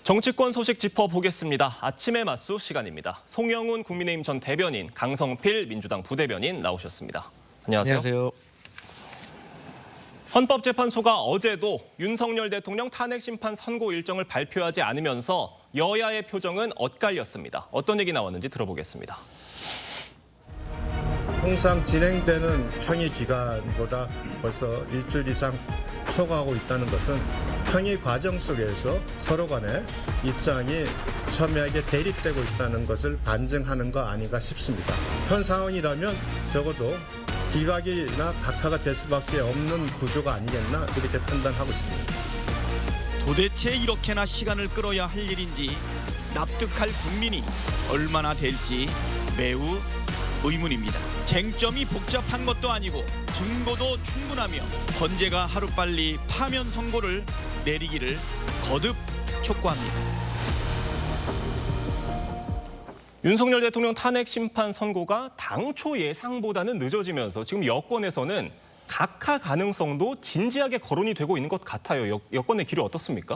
정치권 소식 짚어보겠습니다. 아침의 맞수 시간입니다. 송영훈 국민의힘 전 대변인, 강성필 민주당 부대변인 나오셨습니다. 안녕하세요. 안녕하세요. 헌법재판소가 어제도 윤석열 대통령 탄핵심판 선고 일정을 발표하지 않으면서 여야의 표정은 엇갈렸습니다. 어떤 얘기 나왔는지 들어보겠습니다. 통상 진행되는 평의 기간보다 벌써 일주일 이상 초과하고 있다는 것은 평의 과정 속에서 서로 간의 입장이 첨예하게 대립되고 있다는 것을 반증하는 거 아닌가 싶습니다. 현 상황이라면 적어도 기각이나 각하가 될 수밖에 없는 구조가 아니겠나 그렇게 판단하고 있습니다. 도대체 이렇게나 시간을 끌어야 할 일인지 납득할 국민이 얼마나 될지 매우 의문입니다. 쟁점이 복잡한 것도 아니고 증거도 충분하며 헌재가 하루빨리 파면 선고를 내리기를 거듭 촉구합니다. 윤석열 대통령 탄핵심판 선고가 당초 예상보다는 늦어지면서 지금 여권에서는 각하 가능성도 진지하게 거론이 되고 있는 것 같아요. 여권의 길이 어떻습니까?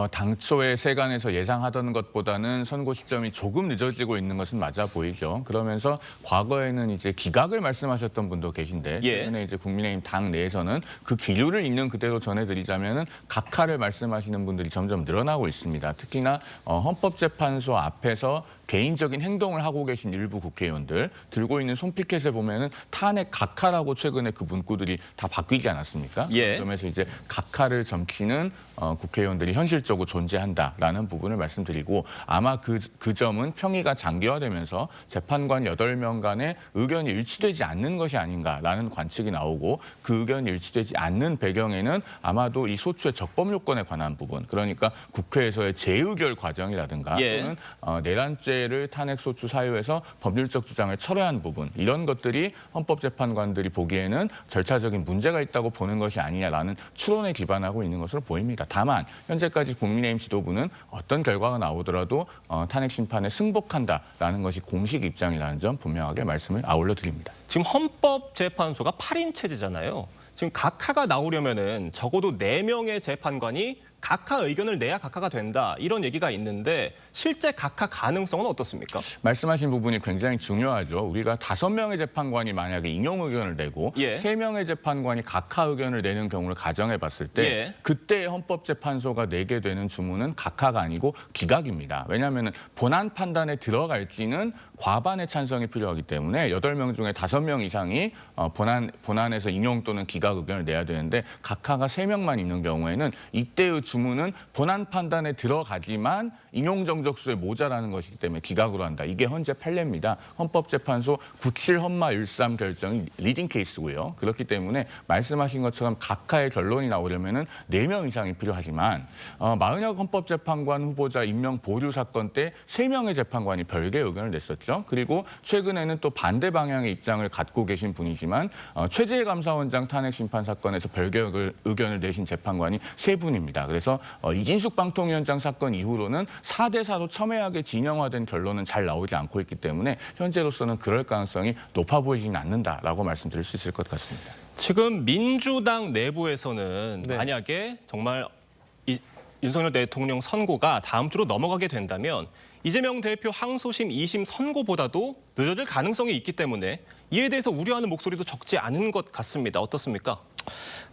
당초에 세간에서 예상하던 것보다는 선고 시점이 조금 늦어지고 있는 것은 맞아 보이죠. 그러면서 과거에는 이제 기각을 말씀하셨던 분도 계신데 최근에 이제 국민의힘 당 내에서는 그 기류를 있는 그대로 전해드리자면은 각하를 말씀하시는 분들이 점점 늘어나고 있습니다. 특히나 헌법재판소 앞에서 개인적인 행동을 하고 계신 일부 국회의원들 들고 있는 손피켓에 보면은 탄핵 각하라고 최근에 그 문구들이 다 바뀌지 않았습니까? 그러면서 이제 각하를 점키는 국회의원들이 현실적으로 존재한다라는 부분을 말씀드리고 아마 그 점은 평의가 장기화되면서 재판관 8명 간의 의견이 일치되지 않는 것이 아닌가라는 관측이 나오고 그 의견이 일치되지 않는 배경에는 아마도 이 소추의 적법 요건에 관한 부분 그러니까 국회에서의 재의결 과정이라든가 또는 내란죄를 탄핵소추 사유에서 법률적 주장을 철회한 부분 이런 것들이 헌법재판관들이 보기에는 절차적인 문제가 있다고 보는 것이 아니냐라는 추론에 기반하고 있는 것으로 보입니다. 다만 현재까지 국민의힘 지도부는 어떤 결과가 나오더라도 탄핵 심판에 승복한다라는 것이 공식 입장이라는 점 분명하게 말씀을 아울러 드립니다. 지금 헌법재판소가 8인 체제잖아요. 지금 각하가 나오려면은 적어도 4명의 재판관이 각하 의견을 내야 각하가 된다 이런 얘기가 있는데 실제 각하 가능성은 어떻습니까? 말씀하신 부분이 굉장히 중요하죠. 우리가 5명의 재판관이 만약에 인용 의견을 내고 3명의 재판관이 각하 의견을 내는 경우를 가정해 봤을 때 그때 헌법재판소가 내게 되는 주문은 각하가 아니고 기각입니다. 왜냐하면 본안 판단에 들어갈지는 과반의 찬성이 필요하기 때문에 8명 중에 5명 이상이 본안에서 인용 또는 기각 의견을 내야 되는데 각하가 3명만 있는 경우에는 이때의 주문은 본안 판단에 들어가지만 인용 정적수에 모자라는 것이기 때문에 기각으로 한다. 이게 현재 판례입니다. 헌법재판소 97 헌마 13 결정이 리딩 케이스고요. 그렇기 때문에 말씀하신 것처럼 각하의 결론이 나오려면은 4명 이상이 필요하지만 40여 헌법재판관 후보자 임명 보류 사건 때 3명의 재판관이 별개 의견을 냈었죠. 그리고 최근에는 또 반대 방향의 입장을 갖고 계신 분이지만 최재해 감사원장 탄핵 심판 사건에서 별개 의견을 내신 재판관이 3분입니다. 그래서 이진숙 방통위원장 사건 이후로는 4대 4로 첨예하게 진영화된 결론은 잘 나오지 않고 있기 때문에 현재로서는 그럴 가능성이 높아 보이지는 않는다라고 말씀드릴 수 있을 것 같습니다. 지금 민주당 내부에서는 만약에 정말 윤석열 대통령 선고가 다음 주로 넘어가게 된다면 이재명 대표 항소심 2심 선고보다도 늦어질 가능성이 있기 때문에 이에 대해서 우려하는 목소리도 적지 않은 것 같습니다. 어떻습니까?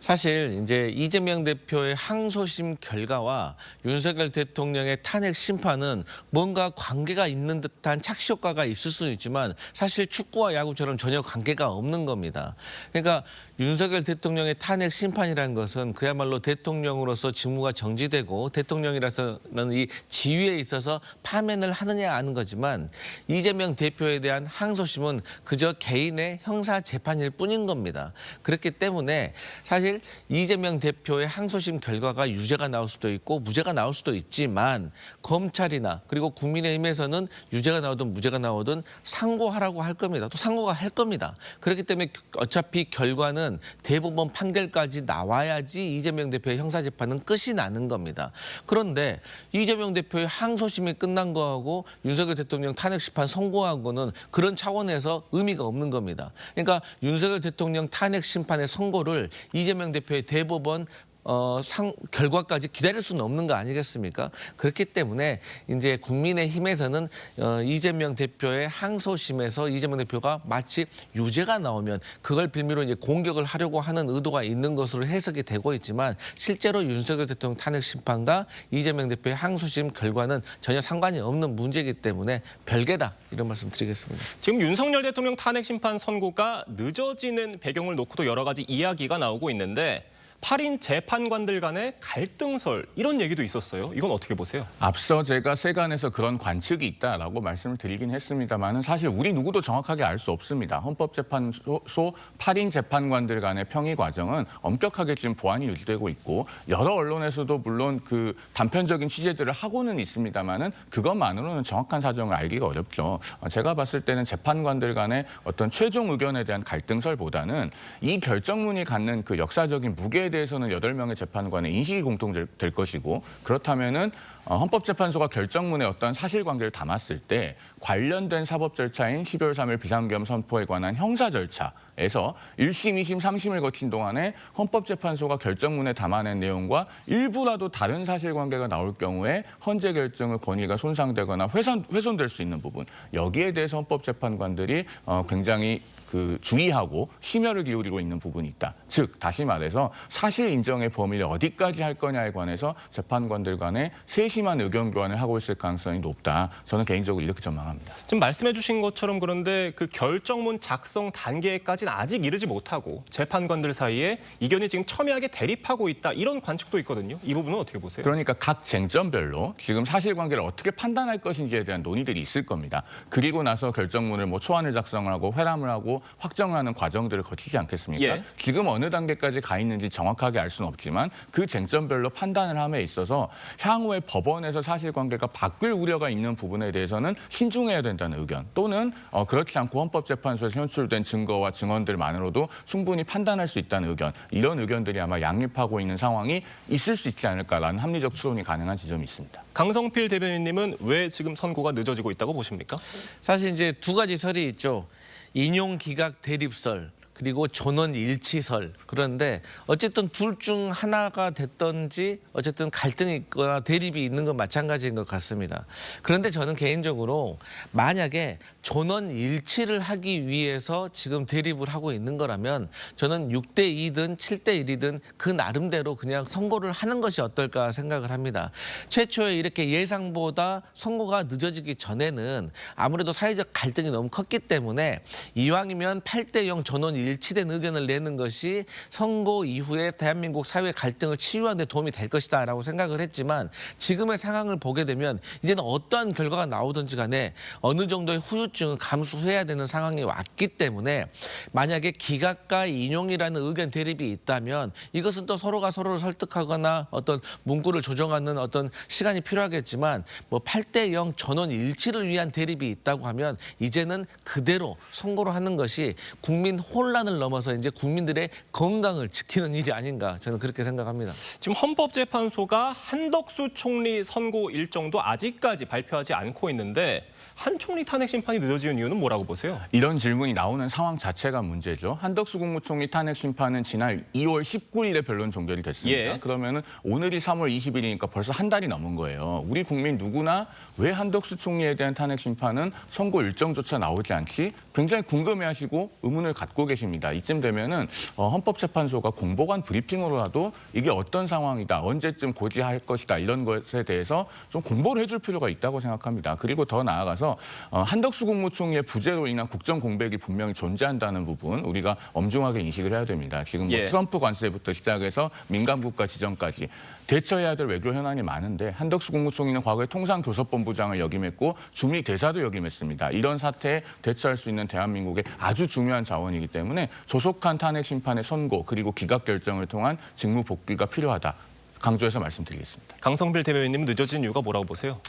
사실 이제 이재명 대표의 항소심 결과와 윤석열 대통령의 탄핵 심판은 뭔가 관계가 있는 듯한 착시 효과가 있을 수는 있지만 사실 축구와 야구처럼 전혀 관계가 없는 겁니다. 그러니까 윤석열 대통령의 탄핵 심판이라는 것은 그야말로 대통령으로서 직무가 정지되고 대통령이라서는 이 지위에 있어서 파면을 하느냐 하는 거지만 이재명 대표에 대한 항소심은 그저 개인의 형사 재판일 뿐인 겁니다. 그렇기 때문에 사실 이재명 대표의 항소심 결과가 유죄가 나올 수도 있고 무죄가 나올 수도 있지만 검찰이나 그리고 국민의힘에서는 유죄가 나오든 무죄가 나오든 상고하라고 할 겁니다. 또 상고가 할 겁니다. 그렇기 때문에 어차피 결과는 대법원 판결까지 나와야지 이재명 대표의 형사재판은 끝이 나는 겁니다. 그런데 이재명 대표의 항소심이 끝난 거하고 윤석열 대통령 탄핵심판 선고한 거는 그런 차원에서 의미가 없는 겁니다. 그러니까 윤석열 대통령 탄핵심판의 선고를 이재명 대표의 대법원 결과까지 기다릴 수는 없는 거 아니겠습니까? 그렇기 때문에 이제 국민의힘에서는 이재명 대표의 항소심에서 이재명 대표가 마치 유죄가 나오면 그걸 빌미로 이제 공격을 하려고 하는 의도가 있는 것으로 해석이 되고 있지만 실제로 윤석열 대통령 탄핵 심판과 이재명 대표의 항소심 결과는 전혀 상관이 없는 문제이기 때문에 별개다 이런 말씀 드리겠습니다. 지금 윤석열 대통령 탄핵 심판 선고가 늦어지는 배경을 놓고도 여러 가지 이야기가 나오고 있는데 8인 재판관들 간의 갈등설 이런 얘기도 있었어요. 이건 어떻게 보세요? 앞서 제가 세간에서 그런 관측이 있다라고 말씀을 드리긴 했습니다만은 사실 우리 누구도 정확하게 알 수 없습니다. 헌법재판소 8인 재판관들 간의 평의 과정은 엄격하게 지금 보완이 유지되고 있고 여러 언론에서도 물론 그 단편적인 취재들을 하고는 있습니다만은 그것만으로는 정확한 사정을 알기가 어렵죠. 제가 봤을 때는 재판관들 간의 어떤 최종 의견에 대한 갈등설보다는 이 결정문이 갖는 그 역사적인 무게에 대해서는 8명의 재판관의 인식이 공통될 것이고 그렇다면은 헌법재판소가 결정문에 어떤 사실관계를 담았을 때 관련된 사법 절차인 12월 3일 비상계엄 선포에 관한 형사 절차에서 1심, 2심, 3심을 거친 동안에 헌법재판소가 결정문에 담아낸 내용과 일부라도 다른 사실관계가 나올 경우에 헌재 결정의 권위가 손상되거나 훼손될 수 있는 부분 여기에 대해서 헌법재판관들이 굉장히 주의하고 심혈을 기울이고 있는 부분이 있다. 즉 다시 말해서 사실 인정의 범위를 어디까지 할 거냐에 관해서 재판관들 간에 세심한 의견 교환을 하고 있을 가능성이 높다. 저는 개인적으로 이렇게 전망합니다. 지금 말씀해 주신 것처럼 그런데 그 결정문 작성 단계까지는 아직 이르지 못하고 재판관들 사이에 이견이 지금 첨예하게 대립하고 있다. 이런 관측도 있거든요. 이 부분은 어떻게 보세요? 그러니까 각 쟁점별로 지금 사실관계를 어떻게 판단할 것인지에 대한 논의들이 있을 겁니다. 그리고 나서 결정문을 초안을 작성을 하고 회람을 하고 확정하는 과정들을 거치지 않겠습니까? 예. 지금 어느 단계까지 가 있는지 정확하게 알 수는 없지만 그 쟁점별로 판단을 함에 있어서 향후에 법원에서 사실관계가 바뀔 우려가 있는 부분에 대해서는 신중해야 된다는 의견 또는 그렇지 않고 헌법재판소에서 현출된 증거와 증언들만으로도 충분히 판단할 수 있다는 의견 이런 의견들이 아마 양립하고 있는 상황이 있을 수 있지 않을까라는 합리적 추론이 가능한 지점이 있습니다. 강성필 대변인님은 왜 지금 선고가 늦어지고 있다고 보십니까? 사실 이제 두 가지 설이 있죠. 인용 기각 대립설 그리고 전원 일치설. 그런데 어쨌든 둘 중 하나가 됐던지 어쨌든 갈등이 있거나 대립이 있는 건 마찬가지인 것 같습니다. 그런데 저는 개인적으로 만약에 전원 일치를 하기 위해서 지금 대립을 하고 있는 거라면 저는 6대2든 7대1이든 그 나름대로 그냥 선고를 하는 것이 어떨까 생각을 합니다. 최초에 이렇게 예상보다 선고가 늦어지기 전에는 아무래도 사회적 갈등이 너무 컸기 때문에 이왕이면 8대0 전원 일치된 의견을 내는 것이 선고 이후에 대한민국 사회 갈등을 치유하는 데 도움이 될 것이다라고 생각을 했지만 지금의 상황을 보게 되면 이제는 어떠한 결과가 나오든지 간에 어느 정도의 후유증을 감수해야 되는 상황이 왔기 때문에 만약에 기각과 인용이라는 의견 대립이 있다면 이것은 또 서로가 서로를 설득하거나 어떤 문구를 조정하는 어떤 시간이 필요하겠지만 8대0 전원 일치를 위한 대립이 있다고 하면 이제는 그대로 선고를 하는 것이 국민 혼란을 넘어서 이제 국민들의 건강을 지키는 일이 아닌가 저는 그렇게 생각합니다. 지금 헌법재판소가 한덕수 총리 선고 일정도 아직까지 발표하지 않고 있는데 한 총리 탄핵 심판이 늦어지는 이유는 뭐라고 보세요? 이런 질문이 나오는 상황 자체가 문제죠. 한덕수 국무총리 탄핵 심판은 지난 2월 19일에 변론 종결이 됐습니다. 예. 그러면은 오늘이 3월 20일이니까 벌써 한 달이 넘은 거예요. 우리 국민 누구나 왜 한덕수 총리에 대한 탄핵 심판은 선고 일정조차 나오지 않지? 굉장히 궁금해하시고 의문을 갖고 계십니다. 이쯤 되면은 헌법재판소가 공보관 브리핑으로라도 이게 어떤 상황이다, 언제쯤 고지할 것이다 이런 것에 대해서 좀 공보를 해줄 필요가 있다고 생각합니다. 그리고 더 나아가서 한덕수 국무총리의 부재로 인한 국정 공백이 분명히 존재한다는 부분 우리가 엄중하게 인식을 해야 됩니다. 지금 트럼프 관세부터 시작해서 민감국가 지정까지 대처해야 될 외교 현안이 많은데 한덕수 국무총리는 과거에 통상교섭본부장을 역임했고 주미 대사도 역임했습니다. 이런 사태에 대처할 수 있는 대한민국의 아주 중요한 자원이기 때문에 조속한 탄핵 심판의 선고 그리고 기각 결정을 통한 직무 복귀가 필요하다. 강조해서 말씀드리겠습니다. 강성필 대변인님은 늦어진 이유가 뭐라고 보세요?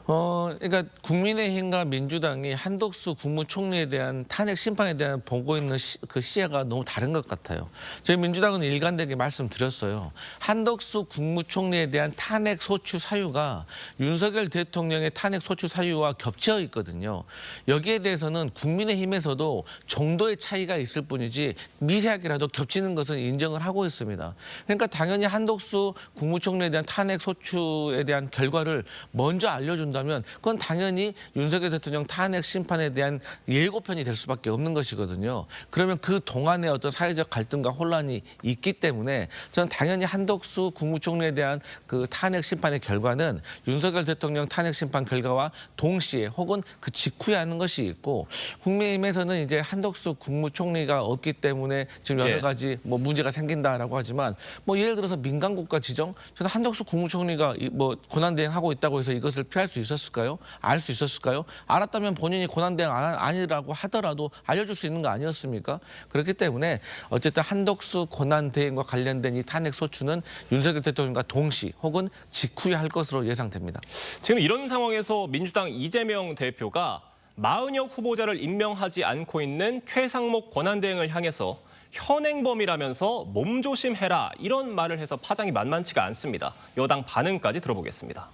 그러니까 국민의힘과 민주당이 한덕수 국무총리에 대한 탄핵 심판에 대한 보고 있는 그 시야가 너무 다른 것 같아요. 저희 민주당은 일관되게 말씀드렸어요. 한덕수 국무총리에 대한 탄핵 소추 사유가 윤석열 대통령의 탄핵 소추 사유와 겹쳐 있거든요. 여기에 대해서는 국민의힘에서도 정도의 차이가 있을 뿐이지 미세하게라도 겹치는 것은 인정을 하고 있습니다. 그러니까 당연히 한덕수 국무총리에 대한 탄핵 소추에 대한 결과를 먼저 알려준다면 그건 당연히 윤석열 대통령 탄핵 심판에 대한 예고편이 될 수밖에 없는 것이거든요. 그러면 그 동안에 어떤 사회적 갈등과 혼란이 있기 때문에 저는 당연히 한덕수 국무총리에 대한 그 탄핵 심판의 결과는 윤석열 대통령 탄핵 심판 결과와 동시에 혹은 그 직후에 하는 것이 있고 국민의힘에서는 이제 한덕수 국무총리가 없기 때문에 지금 여러 가지 뭐 문제가 생긴다라고 하지만 뭐 예를 들어서 민간국가 지정 저는 한덕수 국무총리가 뭐 권한대행하고 있다고 해서 이것을 피할 수 있었을까요? 알 수 있었을까요? 알았다면 본인이 권한대행 아니라고 하더라도 알려줄 수 있는 거 아니었습니까? 그렇기 때문에 어쨌든 한덕수 권한대행과 관련된 이 탄핵 소추는 윤석열 대통령과 동시 혹은 직후에 할 것으로 예상됩니다. 지금 이런 상황에서 민주당 이재명 대표가 마은혁 후보자를 임명하지 않고 있는 최상목 권한대행을 향해서 현행범이라면서 몸조심해라 이런 말을 해서 파장이 만만치가 않습니다. 여당 반응까지 들어보겠습니다.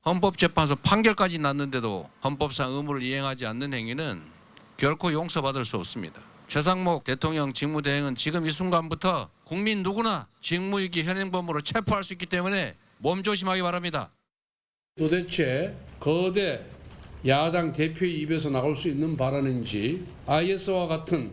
헌법재판소 판결까지 났는데도 헌법상 의무를 이행하지 않는 행위는 결코 용서받을 수 없습니다. 최상목 대통령 직무대행은 지금 이 순간부터 국민 누구나 직무유기 현행범으로 체포할 수 있기 때문에 몸조심하기 바랍니다. 도대체 거대 야당 대표의 입에서 나올 수 있는 발언인지 IS와 같은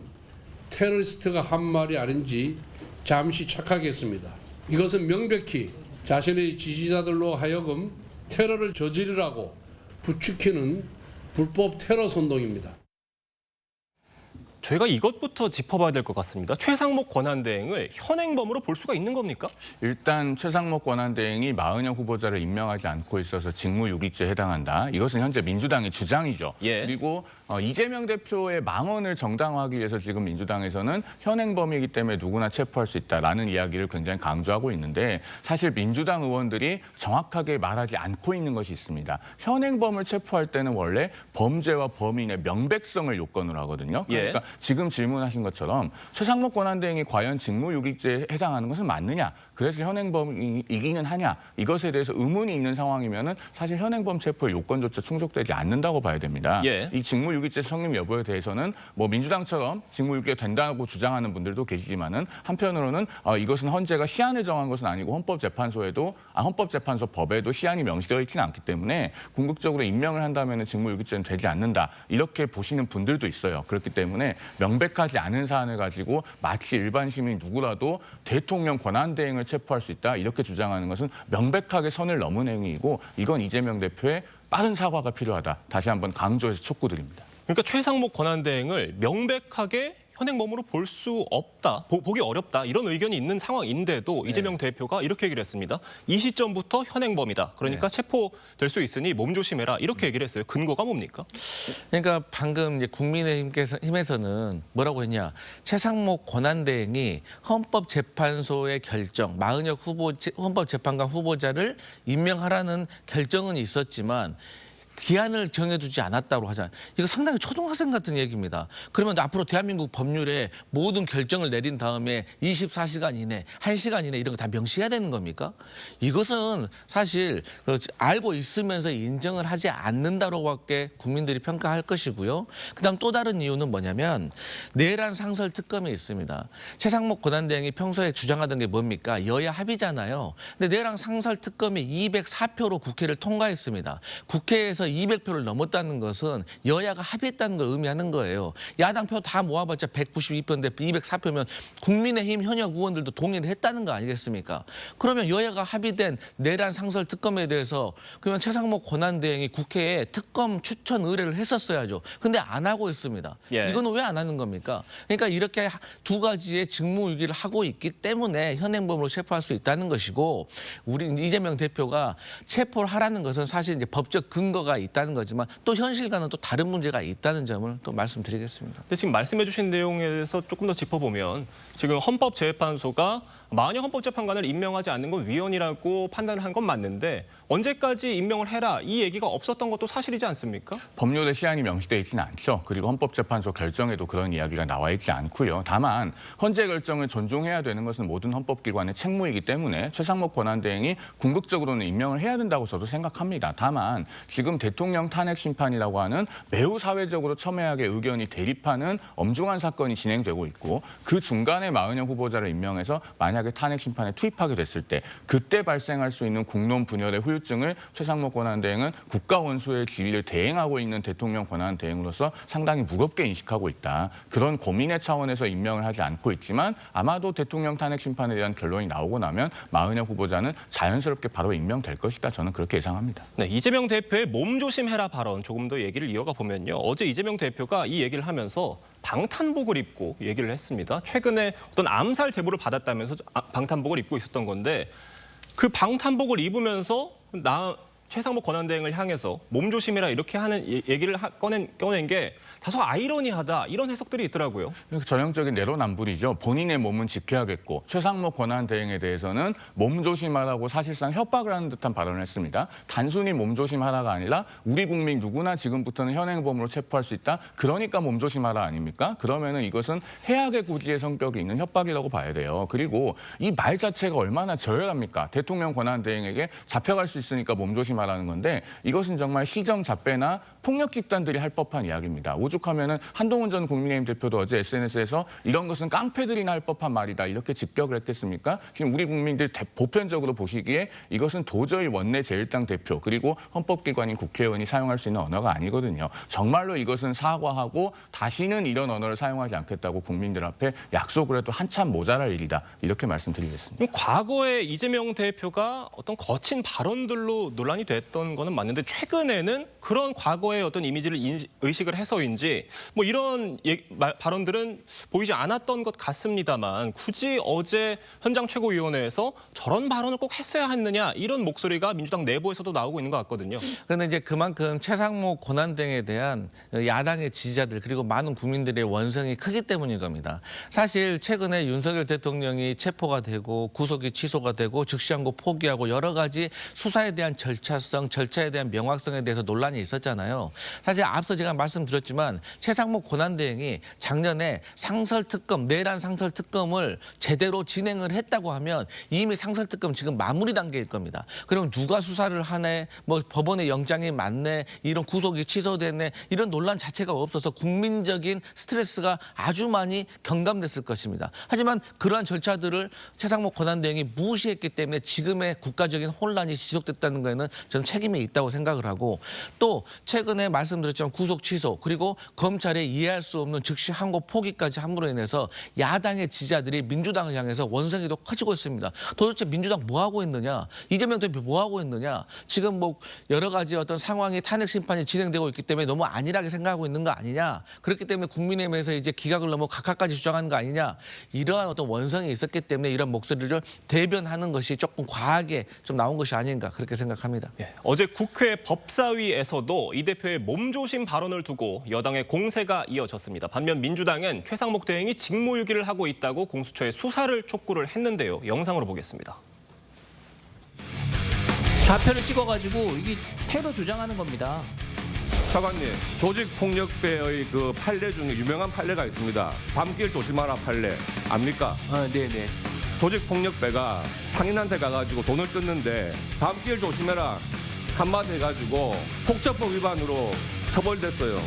테러리스트가 한 말이 아닌지 잠시 착각했습니다. 이것은 명백히 자신의 지지자들로 하여금 테러를 저지르라고 부추기는 불법 테러 선동입니다. 저희가 이것부터 짚어봐야 될 것 같습니다. 최상목 권한대행을 현행범으로 볼 수가 있는 겁니까? 일단 최상목 권한대행이 마은혁 후보자를 임명하지 않고 있어서 직무유기죄에 해당한다. 이것은 현재 민주당의 주장이죠. 그리고 이재명 대표의 망언을 정당화하기 위해서 지금 민주당에서는 현행범이기 때문에 누구나 체포할 수 있다라는 이야기를 굉장히 강조하고 있는데 사실 민주당 의원들이 정확하게 말하지 않고 있는 것이 있습니다. 현행범을 체포할 때는 원래 범죄와 범인의 명백성을 요건으로 하거든요. 그러니까 지금 질문하신 것처럼 최상목 권한대행이 과연 직무유기죄에 해당하는 것은 맞느냐? 그래서 현행범이기는 하냐? 이것에 대해서 의문이 있는 상황이면은 사실 현행범 체포의 요건조차 충족되지 않는다고 봐야 됩니다. 이 직무유기죄 성립 여부에 대해서는 뭐 민주당처럼 직무유기가 된다고 주장하는 분들도 계시지만은 한편으로는 이것은 헌재가 시한을 정한 것은 아니고 헌법재판소 법에도 시한이 명시되어 있지는 않기 때문에 궁극적으로 임명을 한다면은 직무유기죄는 되지 않는다 이렇게 보시는 분들도 있어요. 그렇기 때문에 명백하지 않은 사안을 가지고 마치 일반 시민 누구라도 대통령 권한대행을 체포할 수 있다 이렇게 주장하는 것은 명백하게 선을 넘은 행위이고 이건 이재명 대표의 빠른 사과가 필요하다. 다시 한번 강조해서 촉구드립니다. 그러니까 최상목 권한대행을 명백하게 현행범으로 볼 수 없다, 보기 어렵다 이런 의견이 있는 상황인데도 이재명 대표가 이렇게 얘기를 했습니다. 이 시점부터 현행범이다. 그러니까 체포될 수 있으니 몸조심해라 이렇게 얘기를 했어요. 근거가 뭡니까? 그러니까 방금 이제 국민의힘에서는 뭐라고 했냐. 최상목 권한대행이 헌법재판소의 결정, 마은혁 헌법재판관 후보자를 임명하라는 결정은 있었지만 기한을 정해두지 않았다고 하잖아요. 이거 상당히 초등학생 같은 얘기입니다. 그러면 앞으로 대한민국 법률에 모든 결정을 내린 다음에 24시간 이내, 1시간 이내 이런 거 다 명시해야 되는 겁니까? 이것은 사실 알고 있으면서 인정을 하지 않는다로밖에 국민들이 평가할 것이고요. 그다음 또 다른 이유는 뭐냐면 내란 상설 특검이 있습니다. 최상목 권한대행이 평소에 주장하던 게 뭡니까? 여야 합의잖아요. 근데 내란 상설 특검이 204표로 국회를 통과했습니다. 국회에서 200표를 넘었다는 것은 여야가 합의했다는 걸 의미하는 거예요. 야당 표 다 모아봤자 192표인데 204표면 국민의힘 현역 의원들도 동의를 했다는 거 아니겠습니까? 그러면 여야가 합의된 내란 상설 특검에 대해서 그러면 최상목 권한대행이 국회에 특검 추천 의뢰를 했었어야죠. 근데 안 하고 있습니다. 이거는 왜 안 하는 겁니까? 그러니까 이렇게 두 가지의 직무유기를 하고 있기 때문에 현행범으로 체포할 수 있다는 것이고 우리 이재명 대표가 체포를 하라는 것은 사실 이제 법적 근거가 있다는 거지만 또 현실과는 또 다른 문제가 있다는 점을 또 말씀드리겠습니다. 근데 지금 말씀해 주신 내용에서 조금 더 짚어보면 지금 헌법재판소가 마흔여 헌법재판관을 임명하지 않는 건 위헌이라고 판단을 한 건 맞는데 언제까지 임명을 해라 이 얘기가 없었던 것도 사실이지 않습니까? 법률에 시한이 명시되어 있지는 않죠. 그리고 헌법재판소 결정에도 그런 이야기가 나와 있지 않고요. 다만 헌재 결정을 존중해야 되는 것은 모든 헌법기관의 책무이기 때문에 최상목 권한대행이 궁극적으로는 임명을 해야 된다고 저도 생각합니다. 다만 지금 대통령 탄핵 심판이라고 하는 매우 사회적으로 첨예하게 의견이 대립하는 엄중한 사건이 진행되고 있고 그 중간에 마흔여 후보자를 임명해서 만약에 탄핵 심판에 투입하게 됐을 때 그때 발생할 수 있는 국론 분열의 후유증을 최상목 권한대행은 국가 원수의 지위를 대행하고 있는 대통령 권한대행으로서 상당히 무겁게 인식하고 있다. 그런 고민의 차원에서 임명을 하지 않고 있지만 아마도 대통령 탄핵 심판에 대한 결론이 나오고 나면 마흔여 후보자는 자연스럽게 바로 임명될 것이다. 저는 그렇게 예상합니다. 네, 이재명 대표의 몸조심해라 발언 조금 더 얘기를 이어가 보면요. 어제 이재명 대표가 이 얘기를 하면서 방탄복을 입고 얘기를 했습니다. 최근에 어떤 암살 제보를 받았다면서 방탄복을 입고 있었던 건데 그 방탄복을 입으면서 최상목 권한대행을 향해서 몸조심해라 이렇게 하는 얘기를 꺼낸 게 다소 아이러니하다 이런 해석들이 있더라고요. 전형적인 내로남불이죠. 본인의 몸은 지켜야겠고 최상목 권한대행에 대해서는 몸조심하라고 사실상 협박을 하는 듯한 발언을 했습니다. 단순히 몸조심하라가 아니라 우리 국민 누구나 지금부터는 현행범으로 체포할 수 있다. 그러니까 몸조심하라 아닙니까? 그러면은 이것은 해악의 고지의 성격이 있는 협박이라고 봐야 돼요. 그리고 이 말 자체가 얼마나 저열합니까? 대통령 권한대행에게 잡혀갈 수 있으니까 몸조심하라는 건데 이것은 정말 시정잡배나 폭력 집단들이 할 법한 이야기입니다. 오죽하면은 한동훈 전 국민의힘 대표도 어제 SNS에서 이런 것은 깡패들이나 할 법한 말이다 이렇게 직격을 했겠습니까? 지금 우리 국민들 보편적으로 보시기에 이것은 도저히 원내 제1당 대표 그리고 헌법기관인 국회의원이 사용할 수 있는 언어가 아니거든요. 정말로 이것은 사과하고 다시는 이런 언어를 사용하지 않겠다고 국민들 앞에 약속을 해도 한참 모자랄 일이다 이렇게 말씀드리겠습니다. 과거에 이재명 대표가 어떤 거친 발언들로 논란이 됐던 거는 맞는데 최근에는 그런 과거의 어떤 이미지를 의식을 해서인지 뭐 이런 발언들은 보이지 않았던 것 같습니다만 굳이 어제 현장 최고위원회에서 저런 발언을 꼭 했어야 했느냐 이런 목소리가 민주당 내부에서도 나오고 있는 것 같거든요. 그런데 이제 그만큼 최상목 권한대행에 대한 야당의 지지자들 그리고 많은 국민들의 원성이 크기 때문인 겁니다. 사실 최근에 윤석열 대통령이 체포가 되고 구속이 취소가 되고 즉시항고 포기하고 여러 가지 수사에 대한 절차성, 절차에 대한 명확성에 대해서 논란이 있었잖아요. 사실 앞서 제가 말씀드렸지만 최상목 권한대행이 작년에 상설특검, 내란 상설특검을 제대로 진행을 했다고 하면 이미 상설특검 지금 마무리 단계일 겁니다. 그럼 누가 수사를 하네, 뭐 법원의 영장이 맞네, 이런 구속이 취소됐네, 이런 논란 자체가 없어서 국민적인 스트레스가 아주 많이 경감됐을 것입니다. 하지만 그러한 절차들을 최상목 권한대행이 무시했기 때문에 지금의 국가적인 혼란이 지속됐다는 거에는 저는 책임이 있다고 생각을 하고 또 최근에 말씀드렸지만 구속 취소 그리고 검찰의 이해할 수 없는 즉시 항고 포기까지 함으로 인해서 야당의 지지자들이 민주당을 향해서 원성이 더 커지고 있습니다. 도대체 민주당 뭐 하고 있느냐? 이재명 대표 뭐 하고 있느냐? 지금 뭐 여러 가지 어떤 상황이 탄핵 심판이 진행되고 있기 때문에 너무 안일하게 생각하고 있는 거 아니냐? 그렇기 때문에 국민의힘에서 이제 기각을 넘어 각하까지 주장하는 거 아니냐? 이러한 어떤 원성이 있었기 때문에 이런 목소리를 대변하는 것이 조금 과하게 좀 나온 것이 아닌가 그렇게 생각합니다. 어제 국회 법사위에서도 이 대표의 몸조심 발언을 두고 여당의 공세가 이어졌습니다. 반면 민주당은 최상목 대행이 직무유기를 하고 있다고 공수처에 수사를 촉구를 했는데요. 영상으로 보겠습니다. 좌표를 찍어가지고 이게 테러 조장하는 겁니다. 차관님, 조직폭력배의 그 판례 중에 유명한 판례가 있습니다. 밤길 조심하라 판례 압니까? 네네. 조직폭력배가 상인한테 가가지고 돈을 뜯는데 밤길 조심해라 한마디 해가지고 폭처법 위반으로 처벌됐어요.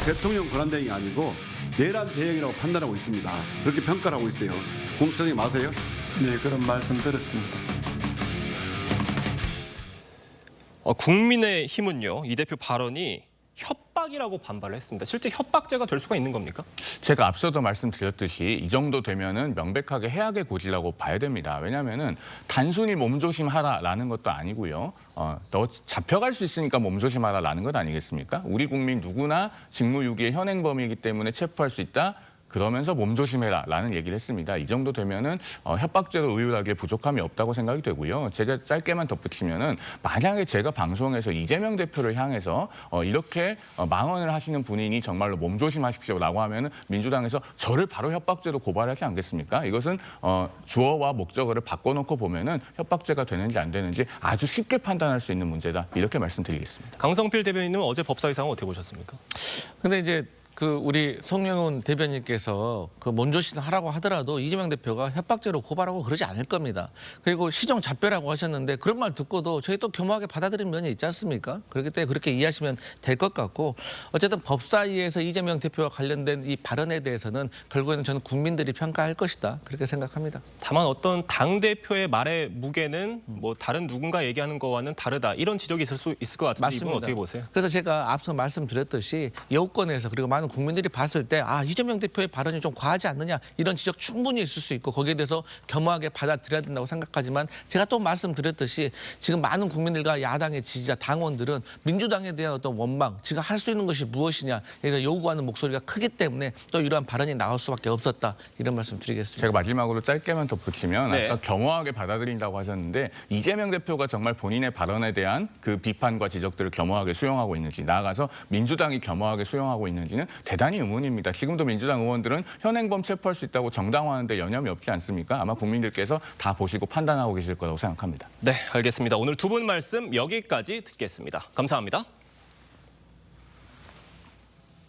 대통령 권한대행이 아니고 내란 대행이라고 판단하고 있습니다. 그렇게 평가를 하고 있어요. 공수처장님 아세요? 네, 그런 말씀 들었습니다. 국민의힘은요, 이 대표 발언이 협박이라고 반발을 했습니다. 실제 협박죄가 될 수가 있는 겁니까? 제가 앞서도 말씀드렸듯이 이 정도 되면은 명백하게 해악의 고지라고 봐야 됩니다. 왜냐하면은 단순히 몸조심하라라는 것도 아니고요. 너 잡혀갈 수 있으니까 몸조심하라라는 것 아니겠습니까? 우리 국민 누구나 직무유기의 현행범이기 때문에 체포할 수 있다. 그러면서 몸조심해라라는 얘기를 했습니다. 이 정도 되면은 협박죄로 의율하기에 부족함이 없다고 생각이 되고요. 제가 짧게만 덧붙이면은 만약에 제가 방송에서 이재명 대표를 향해서 이렇게 망언을 하시는 분이니 정말로 몸조심하십시오라고 하면은 민주당에서 저를 바로 협박죄로 고발하지 않겠습니까? 이것은 주어와 목적어를 바꿔놓고 보면은 협박죄가 되는지 안 되는지 아주 쉽게 판단할 수 있는 문제다. 이렇게 말씀드리겠습니다. 강성필 대변인은 어제 법사위상은 어떻게 보셨습니까? 근데 이제 우리 송영훈 대변인께서 몸조심 하라고 하더라도 이재명 대표가 협박죄로 고발하고 그러지 않을 겁니다. 그리고 시정잡배라고 하셨는데 그런 말 듣고도 저희 또 겸허하게 받아들인 면이 있지 않습니까? 그렇기 때문에 그렇게 이해하시면 될 것 같고 어쨌든 법사위에서 이재명 대표와 관련된 이 발언에 대해서는 결국에는 저는 국민들이 평가할 것이다. 그렇게 생각합니다. 다만 어떤 당대표의 말의 무게는 뭐 다른 누군가 얘기하는 거와는 다르다. 이런 지적이 있을 수 있을 것 같은데 이건 어떻게 보세요? 그래서 제가 앞서 말씀드렸듯이 여권에서 그리고 많은 국민들이 봤을 때 이재명 대표의 발언이 좀 과하지 않느냐 이런 지적 충분히 있을 수 있고 거기에 대해서 겸허하게 받아들여야 된다고 생각하지만 제가 또 말씀드렸듯이 지금 많은 국민들과 야당의 지지자 당원들은 민주당에 대한 어떤 원망 지금 할 수 있는 것이 무엇이냐 그래서 요구하는 목소리가 크기 때문에 또 이러한 발언이 나올 수밖에 없었다 이런 말씀 드리겠습니다. 제가 마지막으로 짧게만 덧붙이면 아까 겸허하게 받아들인다고 하셨는데 이재명 대표가 정말 본인의 발언에 대한 그 비판과 지적들을 겸허하게 수용하고 있는지 나아가서 민주당이 겸허하게 수용하고 있는지는 대단히 의문입니다. 지금도 민주당 의원들은 현행범 체포할 수 있다고 정당화하는데 여념이 없지 않습니까? 아마 국민들께서 다 보시고 판단하고 계실 거라고 생각합니다. 네, 알겠습니다. 오늘 두 분 말씀 여기까지 듣겠습니다. 감사합니다.